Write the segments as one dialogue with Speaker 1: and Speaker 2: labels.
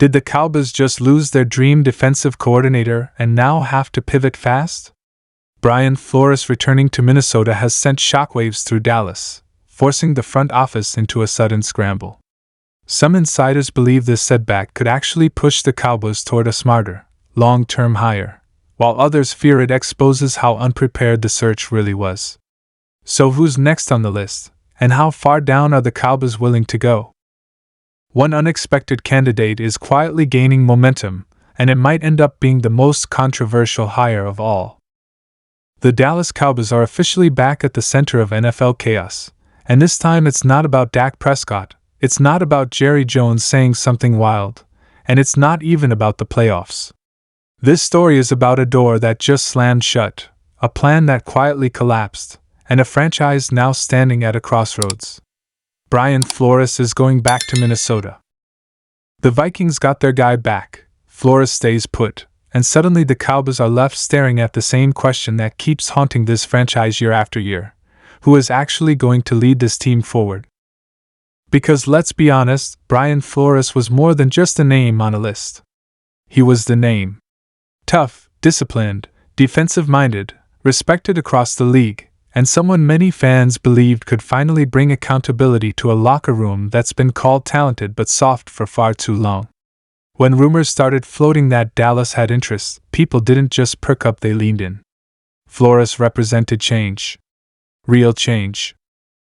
Speaker 1: Did the Cowboys just lose their dream defensive coordinator and now have to pivot fast? Brian Flores returning to Minnesota has sent shockwaves through Dallas, forcing the front office into a sudden scramble. Some insiders believe this setback could actually push the Cowboys toward a smarter, long-term hire, while others fear it exposes how unprepared the search really was. So who's next on the list, and how far down are the Cowboys willing to go? One unexpected candidate is quietly gaining momentum, and it might end up being the most controversial hire of all. The Dallas Cowboys are officially back at the center of NFL chaos, and this time it's not about Dak Prescott, it's not about Jerry Jones saying something wild, and it's not even about the playoffs. This story is about a door that just slammed shut, a plan that quietly collapsed, and a franchise now standing at a crossroads. Brian Flores is going back to Minnesota. The Vikings got their guy back, Flores stays put, and suddenly the Cowboys are left staring at the same question that keeps haunting this franchise year after year: who is actually going to lead this team forward? Because let's be honest, Brian Flores was more than just a name on a list. He was the name. Tough, disciplined, defensive-minded, respected across the league, and someone many fans believed could finally bring accountability to a locker room that's been called talented but soft for far too long. When rumors started floating that Dallas had interest, people didn't just perk up, they leaned in. Flores represented change. Real change.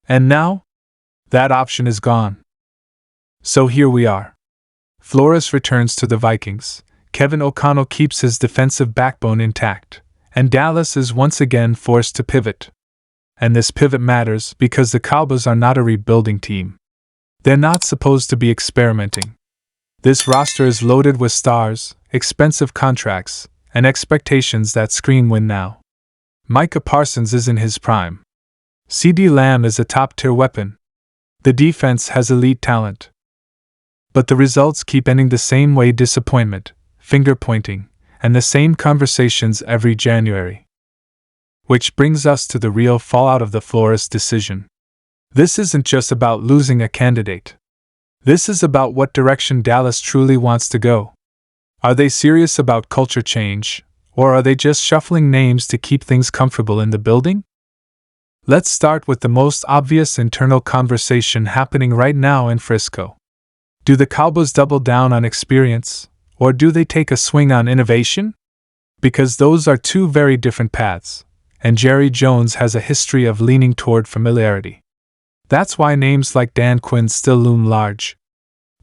Speaker 1: And now? That option is gone. So here we are. Flores returns to the Vikings, Kevin O'Connell keeps his defensive backbone intact, and Dallas is once again forced to pivot. And this pivot matters because the Cowboys are not a rebuilding team. They're not supposed to be experimenting. This roster is loaded with stars, expensive contracts, and expectations that scream win now. Micah Parsons is in his prime. CeeDee Lamb is a top-tier weapon. The defense has elite talent. But the results keep ending the same way: disappointment, finger-pointing, and the same conversations every January. Which brings us to the real fallout of the Flores decision. This isn't just about losing a candidate. This is about what direction Dallas truly wants to go. Are they serious about culture change, or are they just shuffling names to keep things comfortable in the building? Let's start with the most obvious internal conversation happening right now in Frisco. Do the Cowboys double down on experience, or do they take a swing on innovation? Because those are two very different paths, and Jerry Jones has a history of leaning toward familiarity. That's why names like Dan Quinn still loom large.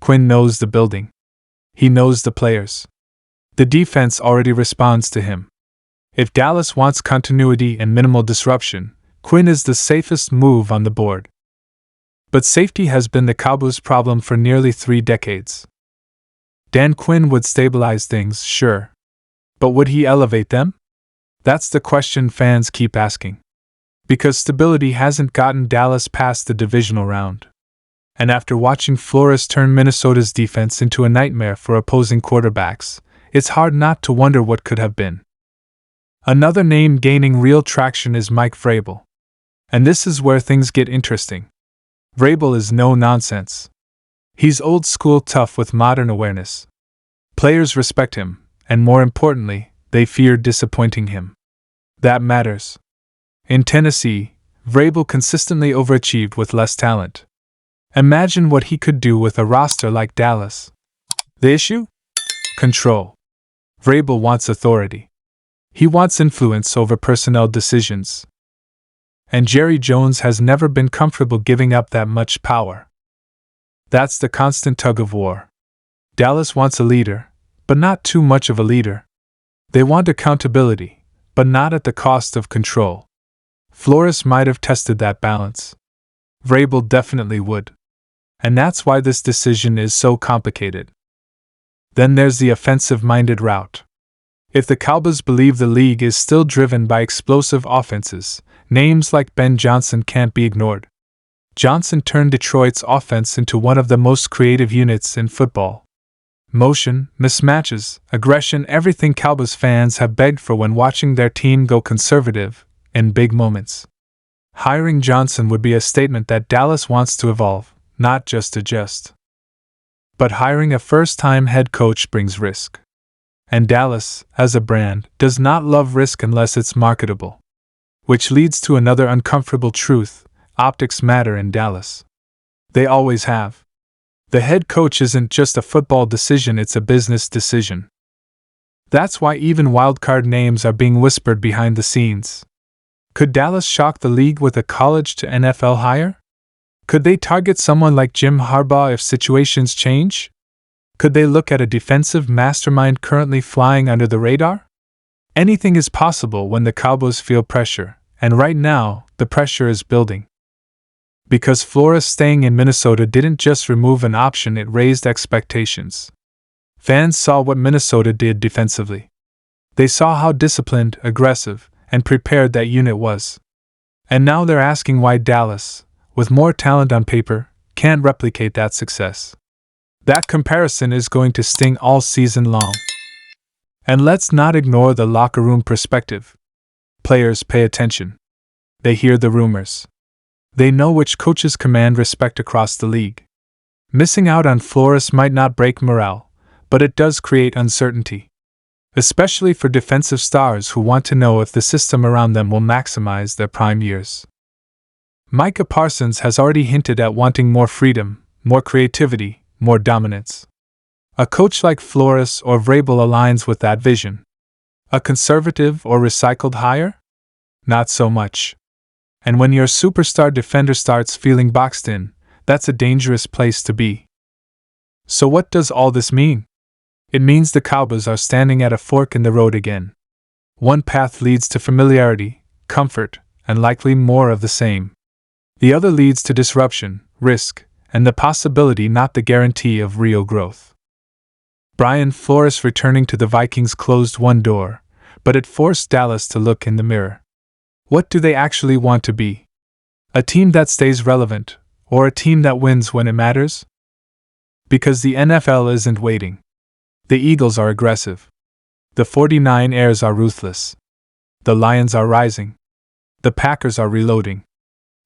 Speaker 1: Quinn knows the building. He knows the players. The defense already responds to him. If Dallas wants continuity and minimal disruption, Quinn is the safest move on the board. But safety has been the Cowboys' problem for nearly 3 decades. Dan Quinn would stabilize things, sure. But would he elevate them? That's the question fans keep asking. Because stability hasn't gotten Dallas past the divisional round. And after watching Flores turn Minnesota's defense into a nightmare for opposing quarterbacks, it's hard not to wonder what could have been. Another name gaining real traction is Mike Vrabel. And this is where things get interesting. Vrabel is no nonsense. He's old school tough with modern awareness. Players respect him, and more importantly, they fear disappointing him. That matters. In Tennessee, Vrabel consistently overachieved with less talent. Imagine what he could do with a roster like Dallas. The issue? Control. Vrabel wants authority. He wants influence over personnel decisions. And Jerry Jones has never been comfortable giving up that much power. That's the constant tug of war. Dallas wants a leader, but not too much of a leader. They want accountability, but not at the cost of control. Flores might have tested that balance. Vrabel definitely would. And that's why this decision is so complicated. Then there's the offensive-minded route. If the Cowboys believe the league is still driven by explosive offenses, names like Ben Johnson can't be ignored. Johnson turned Detroit's offense into one of the most creative units in football. Motion, mismatches, aggression, everything Cowboys fans have begged for when watching their team go conservative in big moments. Hiring Johnson would be a statement that Dallas wants to evolve, not just adjust. But hiring a first-time head coach brings risk. And Dallas, as a brand, does not love risk unless it's marketable. Which leads to another uncomfortable truth: optics matter in Dallas. They always have. The head coach isn't just a football decision, it's a business decision. That's why even wildcard names are being whispered behind the scenes. Could Dallas shock the league with a college to NFL hire? Could they target someone like Jim Harbaugh if situations change? Could they look at a defensive mastermind currently flying under the radar? Anything is possible when the Cowboys feel pressure, and right now, the pressure is building. Because Flores staying in Minnesota didn't just remove an option, it raised expectations. Fans saw what Minnesota did defensively. They saw how disciplined, aggressive, and prepared that unit was. And now they're asking why Dallas, with more talent on paper, can't replicate that success. That comparison is going to sting all season long. And let's not ignore the locker room perspective. Players pay attention. They hear the rumors. They know which coaches command respect across the league. Missing out on Flores might not break morale, but it does create uncertainty. Especially for defensive stars who want to know if the system around them will maximize their prime years. Micah Parsons has already hinted at wanting more freedom, more creativity, more dominance. A coach like Flores or Vrabel aligns with that vision. A conservative or recycled hire? Not so much. And when your superstar defender starts feeling boxed in, that's a dangerous place to be. So what does all this mean? It means the Cowboys are standing at a fork in the road again. One path leads to familiarity, comfort, and likely more of the same. The other leads to disruption, risk, and the possibility, not the guarantee, of real growth. Brian Flores returning to the Vikings closed one door, but it forced Dallas to look in the mirror. What do they actually want to be? A team that stays relevant, or a team that wins when it matters? Because the NFL isn't waiting. The Eagles are aggressive. The 49ers are ruthless. The Lions are rising. The Packers are reloading.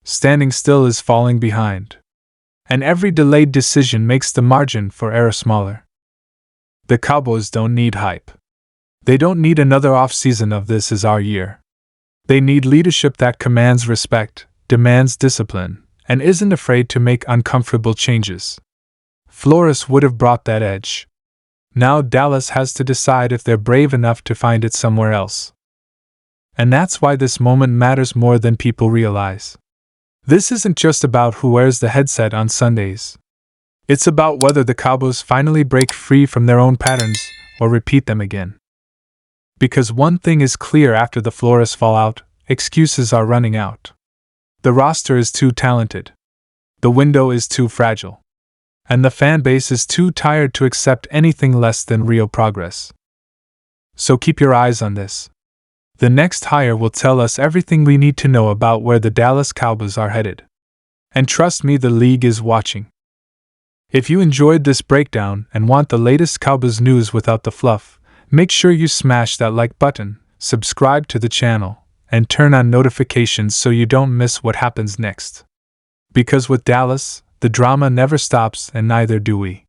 Speaker 1: Standing still is falling behind. And every delayed decision makes the margin for error smaller. The Cowboys don't need hype. They don't need another off-season of "this is our year." They need leadership that commands respect, demands discipline, and isn't afraid to make uncomfortable changes. Flores would have brought that edge. Now Dallas has to decide if they're brave enough to find it somewhere else. And that's why this moment matters more than people realize. This isn't just about who wears the headset on Sundays. It's about whether the Cowboys finally break free from their own patterns or repeat them again. Because one thing is clear after the Flores fallout: excuses are running out. The roster is too talented. The window is too fragile. And the fan base is too tired to accept anything less than real progress. So keep your eyes on this. The next hire will tell us everything we need to know about where the Dallas Cowboys are headed. And trust me, the league is watching. If you enjoyed this breakdown and want the latest Cowboys news without the fluff, make sure you smash that like button, subscribe to the channel, and turn on notifications so you don't miss what happens next. Because with Dallas, the drama never stops, and neither do we.